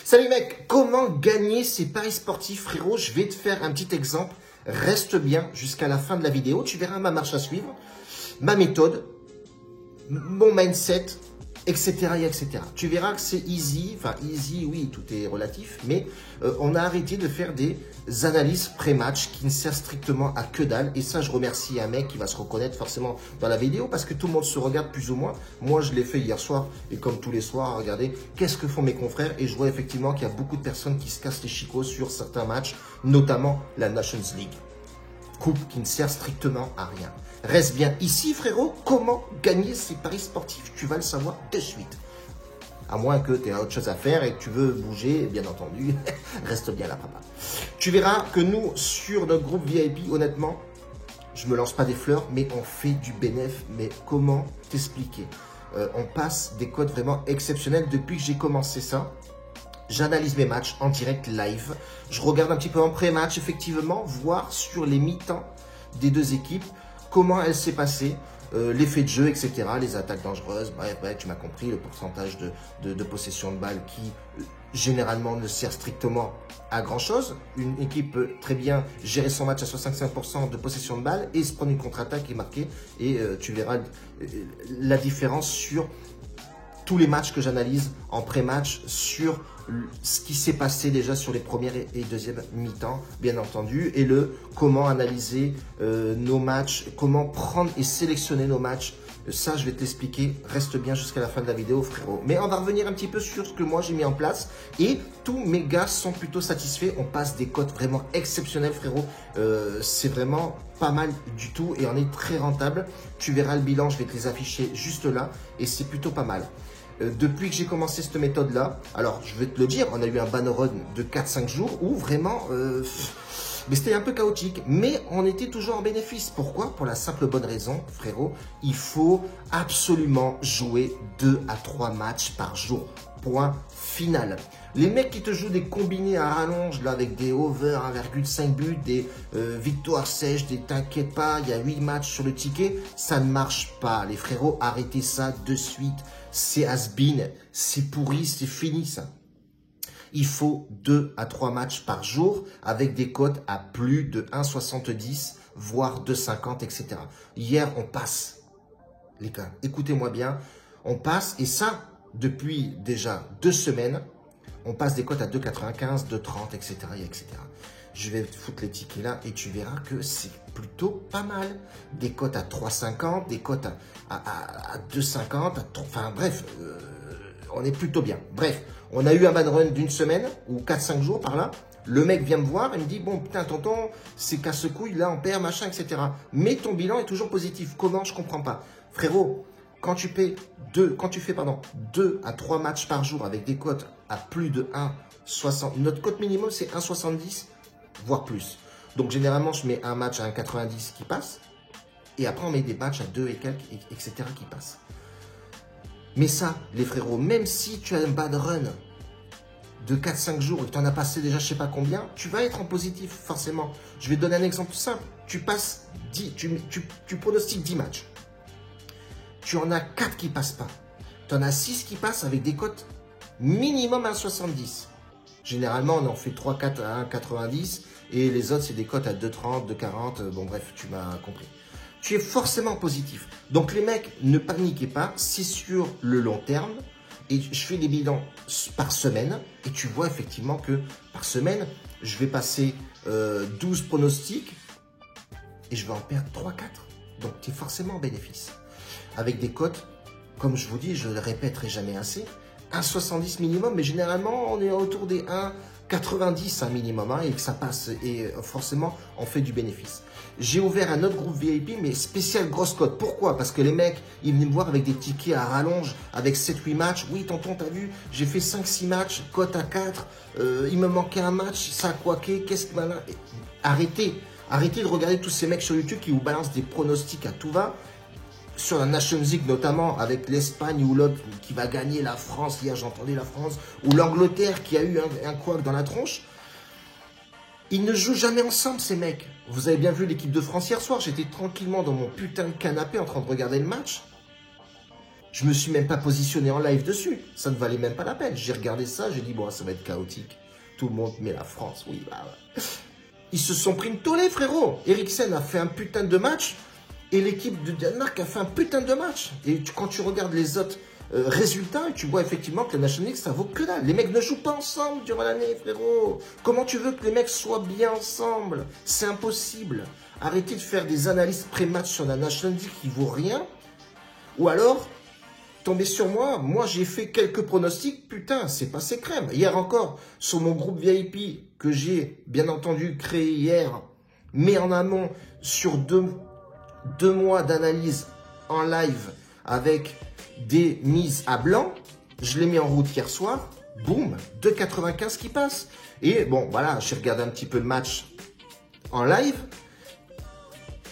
Salut mec, comment gagner ces paris sportifs frérot? Je vais te faire un petit exemple. Reste bien jusqu'à la fin de la vidéo. Tu verras ma marche à suivre, ma méthode, mon mindset, etc. etc. Tu verras que c'est easy. Enfin easy, oui, tout est relatif. Mais on a arrêté de faire des analyses pré-match qui ne servent strictement à que dalle. Et ça, je remercie un mec qui va se reconnaître forcément dans la vidéo parce que tout le monde se regarde plus ou moins. Moi, je l'ai fait hier soir et comme tous les soirs, regardez, qu'est-ce que font mes confrères? Et je vois effectivement qu'il y a beaucoup de personnes qui se cassent les chicots sur certains matchs, notamment la Nations League. Coupe qui ne sert strictement à rien. Reste bien ici, frérot. Comment gagner ces paris sportifs? Tu vas le savoir de suite. À moins que tu aies autre chose à faire et que tu veux bouger, bien entendu, reste bien là, papa. Tu verras que nous, sur notre groupe VIP, honnêtement, je me lance pas des fleurs, mais on fait du bénéf. Mais comment t'expliquer? On passe des codes vraiment exceptionnels depuis que j'ai commencé ça. J'analyse mes matchs en direct live. Je regarde un petit peu en pré-match, effectivement, voir sur les mi-temps des deux équipes comment elle s'est passée, l'effet de jeu, etc., les attaques dangereuses. Bref, tu m'as compris, le pourcentage de possession de balle qui, généralement, ne sert strictement à grand-chose. Une équipe peut très bien gérer son match à 65% de possession de balle et se prendre une contre-attaque et marquer. Et tu verras la différence sur tous les matchs que j'analyse en pré-match sur ce qui s'est passé déjà sur les premières et deuxièmes mi-temps, bien entendu, et comment analyser nos matchs, comment prendre et sélectionner nos matchs. Ça, je vais te l'expliquer. Reste bien jusqu'à la fin de la vidéo, frérot. Mais on va revenir un petit peu sur ce que moi j'ai mis en place. Et tous mes gars sont plutôt satisfaits. On passe des cotes vraiment exceptionnelles, frérot. C'est vraiment pas mal du tout et on est très rentable. Tu verras le bilan, je vais te les afficher juste là. Et c'est plutôt pas mal. Depuis que j'ai commencé cette méthode-là, alors je vais te le dire, on a eu un banner run de 4-5 jours où vraiment, mais c'était un peu chaotique, mais on était toujours en bénéfice. Pourquoi? Pour la simple bonne raison, frérot, il faut absolument jouer 2 à 3 matchs par jour. Point final. Les mecs qui te jouent des combinés à rallonge, là, avec des over 1,5 buts, des victoires sèches, des t'inquiète pas, il y a 8 matchs sur le ticket, ça ne marche pas. Les frérots, arrêtez ça de suite. C'est has-been, c'est pourri, c'est fini ça. Il faut 2 à 3 matchs par jour avec des cotes à plus de 1,70, voire 2,50, etc. Hier, on passe, les gars, écoutez-moi bien, on passe, et ça, depuis déjà 2 semaines, on passe des cotes à 2,95, 2,30, etc., etc. Je vais te foutre les tickets là et tu verras que c'est plutôt pas mal. Des cotes à 3,50, des cotes à 2,50, enfin bref, on est plutôt bien. Bref, on a eu un bad run d'une semaine ou 4-5 jours par là. Le mec vient me voir et me dit, bon putain tonton, c'est casse-couille, là on perd, machin, etc. Mais ton bilan est toujours positif. Comment? Je comprends pas. Frérot, quand tu fais 2 à 3 matchs par jour avec des cotes à plus de 1,60, notre cote minimum c'est 1,70, voire plus. Donc généralement je mets un match à 1,90 qui passe, et après on met des matchs à 2 et quelques, etc. qui passent. Mais ça, les frérots, même si tu as un bad run de 4-5 jours et que tu en as passé déjà je sais pas combien, tu vas être en positif forcément. Je vais te donner un exemple simple. Tu passes 10, tu pronostiques 10 matchs. Tu en as 4 qui passent pas. Tu en as 6 qui passent avec des cotes minimum à 1,70. Généralement, on en fait 3-4 à 1,90 et les autres, c'est des cotes à 2,30, 2,40. Bon, bref, tu m'as compris. Tu es forcément positif. Donc, les mecs, ne paniquez pas. C'est sur le long terme. Et je fais des bilans par semaine. Et tu vois effectivement que par semaine, je vais passer 12 pronostics et je vais en perdre 3-4. Donc, tu es forcément en bénéfice. Avec des cotes, comme je vous dis, je ne le répéterai jamais assez, 1,70 minimum, mais généralement, on est autour des 1,90 un minimum, hein, et que ça passe, et forcément, on fait du bénéfice. J'ai ouvert un autre groupe VIP, mais spécial grosse cote. Pourquoi? Parce que les mecs, ils venaient me voir avec des tickets à rallonge, avec 7-8 matchs. Oui, tonton, t'as vu, j'ai fait 5-6 matchs, cote à 4, il me manquait un match, ça a quaqué, qu'est-ce que malin. Arrêtez de regarder tous ces mecs sur YouTube qui vous balancent des pronostics à tout va. Sur la Nations League notamment, avec l'Espagne ou l'autre qui va gagner, la France, hier j'entendais la France, ou l'Angleterre qui a eu un couac dans la tronche. Ils ne jouent jamais ensemble ces mecs. Vous avez bien vu l'équipe de France hier soir, j'étais tranquillement dans mon putain de canapé en train de regarder le match. Je me suis même pas positionné en live dessus. Ça ne valait même pas la peine. J'ai regardé ça, j'ai dit, bon, ça va être chaotique. Tout le monde met la France, oui, bah ouais. Ils se sont pris une tollée, frérot. Eriksen a fait un putain de match et l'équipe de Danemark a fait un putain de match. Et quand tu regardes les autres résultats, tu vois effectivement que la National League, ça vaut que dalle. Les mecs ne jouent pas ensemble durant l'année, frérot. Comment tu veux que les mecs soient bien ensemble? C'est impossible. Arrêtez de faire des analyses pré-match sur la National League qui vaut rien. Ou alors, tombez sur moi. Moi, j'ai fait quelques pronostics. Putain, c'est passé crème. Hier encore, sur mon groupe VIP que j'ai, bien entendu, créé hier, mais en amont, sur deux mois d'analyse en live avec des mises à blanc, je l'ai mis en route hier soir. Boum, 2,95 qui passe. Et bon, voilà, j'ai regardé un petit peu le match en live.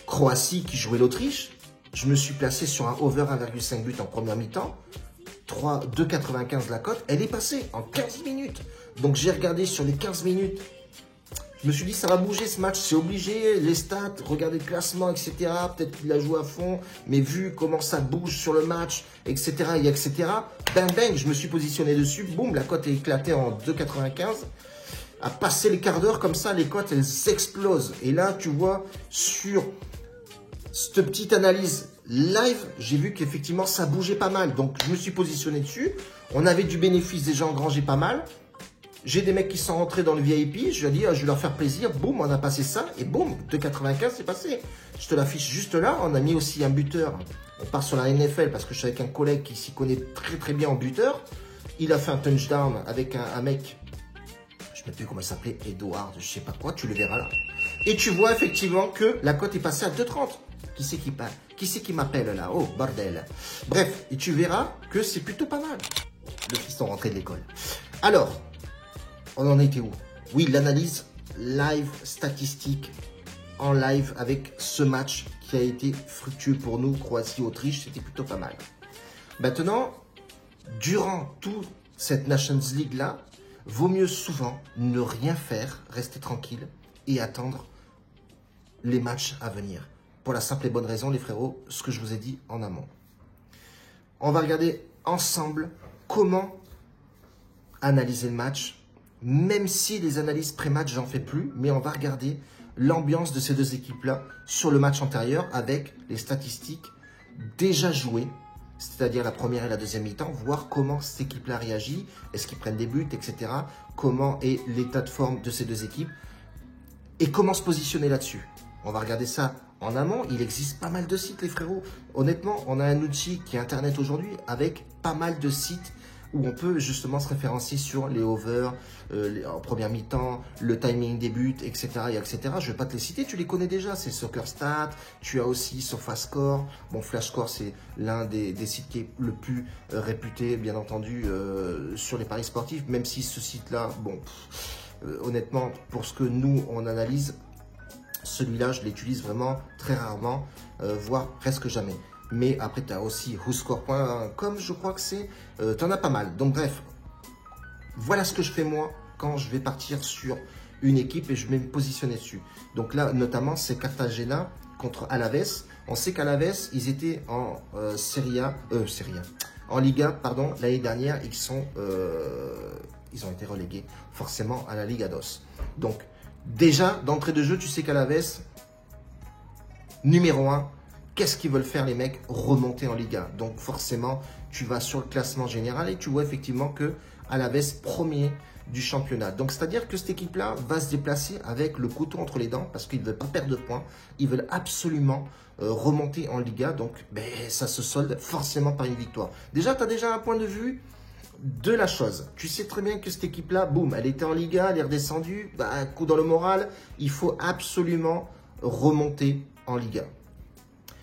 Croatie qui jouait l'Autriche. Je me suis placé sur un over 1,5 but en première mi-temps. 2,95 la cote. Elle est passée en 15 minutes. Donc j'ai regardé sur les 15 minutes. Je me suis dit, ça va bouger ce match, c'est obligé. Les stats, regarder le classement, etc. Peut-être qu'il a joué à fond. Mais vu comment ça bouge sur le match, etc. et etc. Bang, bang, je me suis positionné dessus. Boum, la cote est éclatée en 2,95. À passer les quarts d'heure, comme ça, les cotes, elles explosent. Et là, tu vois, sur cette petite analyse live, j'ai vu qu'effectivement, ça bougeait pas mal. Donc, je me suis positionné dessus. On avait du bénéfice déjà engrangé pas mal. J'ai des mecs qui sont rentrés dans le VIP. Je lui ai dit, je vais leur faire plaisir. Boum, on a passé ça. Et boum, 2,95, c'est passé. Je te l'affiche juste là. On a mis aussi un buteur. On part sur la NFL parce que je suis avec un collègue qui s'y connaît très très bien en buteur. Il a fait un touchdown avec un mec. Je ne sais plus comment il s'appelait. Edward, je sais pas quoi. Tu le verras là. Et tu vois effectivement que la cote est passée à 2,30. Qui c'est qui parle? Qui c'est qui m'appelle là? Oh, bordel. Bref, et tu verras que c'est plutôt pas mal. Le fiston rentré de l'école. Alors, on en était où? Oui, l'analyse live statistique en live avec ce match qui a été fructueux pour nous, Croatie-Autriche, c'était plutôt pas mal. Maintenant, durant toute cette Nations League-là, vaut mieux souvent ne rien faire, rester tranquille et attendre les matchs à venir. Pour la simple et bonne raison, les frérots, ce que je vous ai dit en amont. On va regarder ensemble comment analyser le match. Même si les analyses pré-match, j'en fais plus, mais on va regarder l'ambiance de ces deux équipes-là sur le match antérieur avec les statistiques déjà jouées, c'est-à-dire la première et la deuxième mi-temps, voir comment cette équipe-là réagit, est-ce qu'ils prennent des buts, etc. Comment est l'état de forme de ces deux équipes et comment se positionner là-dessus. On va regarder ça en amont. Il existe pas mal de sites, les frérots. Honnêtement, on a un outil qui est Internet aujourd'hui avec pas mal de sites où on peut justement se référencier sur les overs, en première mi-temps, le timing des buts, etc. etc. Je ne vais pas te les citer, tu les connais déjà, c'est SoccerStat, tu as aussi SofaScore. Bon, FlashScore, c'est l'un des sites qui est le plus réputé, bien entendu, sur les paris sportifs, même si ce site-là, bon, honnêtement, pour ce que nous, on analyse, celui-là, je l'utilise vraiment très rarement, voire presque jamais. Mais après, tu as aussi whoscore.com, je crois que c'est. Tu en as pas mal. Donc bref, voilà ce que je fais moi quand je vais partir sur une équipe et je vais me positionner dessus. Donc là, notamment, c'est Cartagena contre Alaves. On sait qu'Alaves, ils étaient en en Liga, pardon, l'année dernière. Ils ont été relégués forcément à la Liga DOS. Donc, déjà, d'entrée de jeu, tu sais qu'Alaves, numéro 1, qu'est-ce qu'ils veulent faire les mecs? Remonter en Liga. Donc forcément, tu vas sur le classement général et tu vois effectivement que Alaves premier du championnat. Donc c'est-à-dire que cette équipe-là va se déplacer avec le couteau entre les dents parce qu'ils ne veulent pas perdre de points. Ils veulent absolument remonter en Liga. Donc ça se solde forcément par une victoire. Déjà, tu as déjà un point de vue de la chose. Tu sais très bien que cette équipe-là, boum, elle était en Liga, elle est redescendue. Un coup dans le moral, il faut absolument remonter en Liga.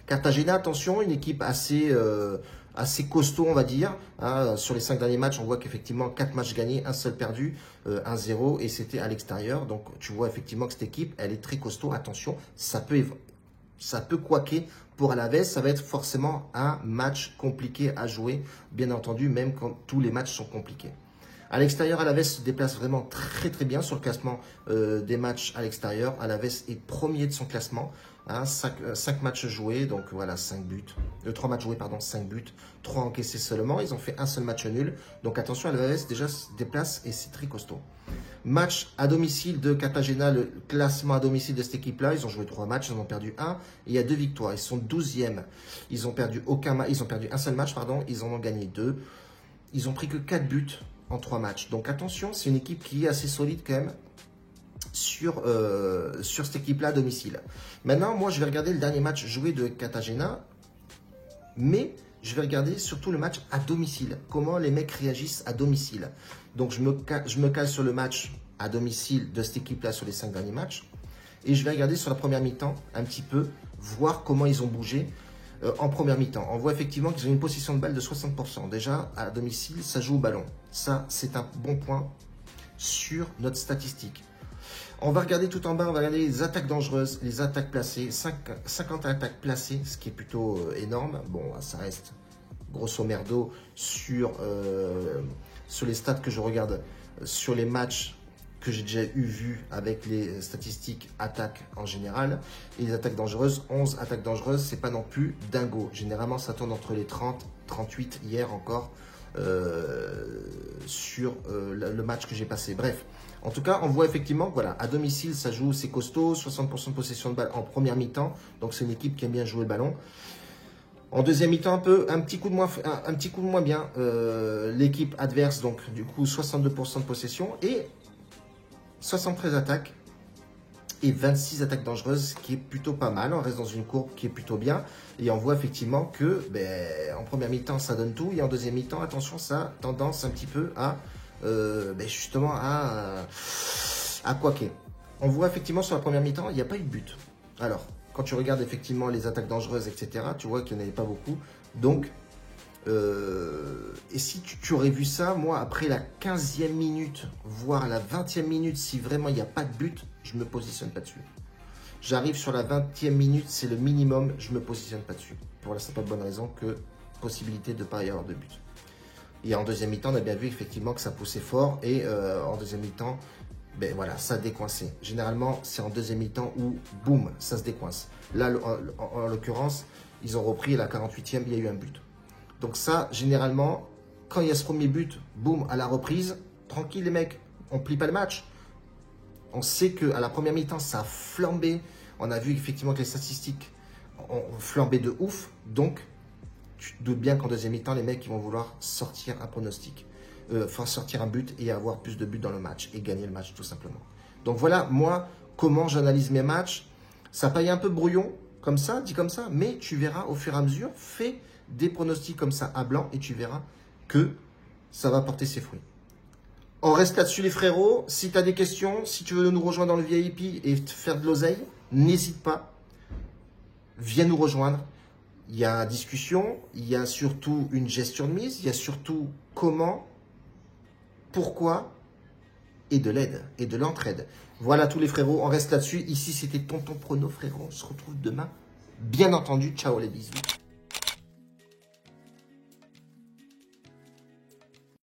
Cartagena, attention, une équipe assez costaud, on va dire. Hein, sur les 5 derniers matchs, on voit qu'effectivement, 4 matchs gagnés, un seul perdu, 1-0, et c'était à l'extérieur. Donc, tu vois effectivement que cette équipe, elle est très costaud. Attention, ça peut couaquer pour Alaves. Ça va être forcément un match compliqué à jouer, bien entendu, même quand tous les matchs sont compliqués. À l'extérieur, Alaves se déplace vraiment très très bien sur le classement des matchs à l'extérieur. Alaves est premier de son classement. Hein, 5 matchs joués, donc voilà, 5 buts. 3 matchs joués, pardon, 5 buts. 3 encaissés seulement. Ils ont fait un seul match nul. Donc attention, Alaves déjà se déplace et c'est très costaud. Match à domicile de Cartagena, le classement à domicile de cette équipe-là. Ils ont joué 3 matchs, ils en ont perdu 1. Et il y a 2 victoires. Ils sont 12e. Ils ont perdu un seul match, pardon. Ils en ont gagné 2. Ils ont pris que 4 buts en 3 matchs. Donc attention, c'est une équipe qui est assez solide quand même sur cette équipe-là à domicile. Maintenant, moi, je vais regarder le dernier match joué de Cartagena, mais je vais regarder surtout le match à domicile. Comment les mecs réagissent à domicile. Donc, je me cale sur le match à domicile de cette équipe-là sur les 5 derniers matchs. Et je vais regarder sur la première mi-temps un petit peu, voir comment ils ont bougé en première mi-temps. On voit effectivement qu'ils ont une possession de balle de 60%. Déjà, à domicile, ça joue au ballon. Ça, c'est un bon point sur notre statistique. On va regarder tout en bas, on va regarder les attaques dangereuses, les attaques placées. 50 attaques placées, ce qui est plutôt énorme. Bon, ça reste grosso merdo sur les stats que je regarde, sur les matchs que j'ai déjà vu avec les statistiques attaques en général. Et les attaques dangereuses, 11 attaques dangereuses, c'est pas non plus dingo. Généralement, ça tourne entre les 30, 38 hier encore sur le match que j'ai passé. Bref, en tout cas, on voit effectivement que voilà, à domicile, ça joue, c'est costaud, 60% de possession de balle en première mi-temps. Donc, c'est une équipe qui aime bien jouer le ballon. En deuxième mi-temps, un petit coup de moins bien. L'équipe adverse, donc du coup, 62% de possession et 73 attaques et 26 attaques dangereuses, ce qui est plutôt pas mal. On reste dans une courbe qui est plutôt bien. Et on voit effectivement que en première mi-temps, ça donne tout. Et en deuxième mi-temps, attention, ça a tendance un petit peu à justement à quoiquer. On voit effectivement sur la première mi-temps, il n'y a pas eu de but. Alors, quand tu regardes effectivement les attaques dangereuses, etc., tu vois qu'il n'y en avait pas beaucoup. Donc, et si tu aurais vu ça, moi, après la 15e minute, voire la 20e minute, si vraiment il n'y a pas de but, je ne me positionne pas dessus. J'arrive sur la 20e minute, c'est le minimum, je ne me positionne pas dessus. Pour la simple bonne raison que possibilité de ne pas y avoir de but. Et en deuxième mi-temps, on a bien vu effectivement que ça poussait fort. Et en deuxième mi-temps, voilà, ça décoinçait. Généralement, c'est en deuxième mi-temps où, boum, ça se décoince. Là, en l'occurrence, ils ont repris et à la 48e, il y a eu un but. Donc ça, généralement, quand il y a ce premier but, boum, à la reprise, tranquille les mecs, on ne plie pas le match. On sait qu'à la première mi-temps, ça a flambé. On a vu effectivement que les statistiques ont flambé de ouf. Donc, tu te doutes bien qu'en deuxième mi-temps, les mecs ils vont vouloir sortir un pronostic. Enfin, sortir un but et avoir plus de buts dans le match et gagner le match tout simplement. Donc voilà, moi, comment j'analyse mes matchs. Ça paye un peu brouillon, comme ça, dit comme ça, mais tu verras au fur et à mesure, fais des pronostics comme ça à blanc et tu verras que ça va porter ses fruits. On reste là-dessus les frérots. Si tu as des questions, si tu veux nous rejoindre dans le VIP et faire de l'oseille, n'hésite pas. Viens nous rejoindre. Il y a discussion, il y a surtout une gestion de mise, il y a surtout comment, pourquoi et de l'aide et de l'entraide. Voilà tous les frérots, on reste là-dessus. Ici, c'était Tonton Prono, frérot. On se retrouve demain. Bien entendu, ciao les bisous.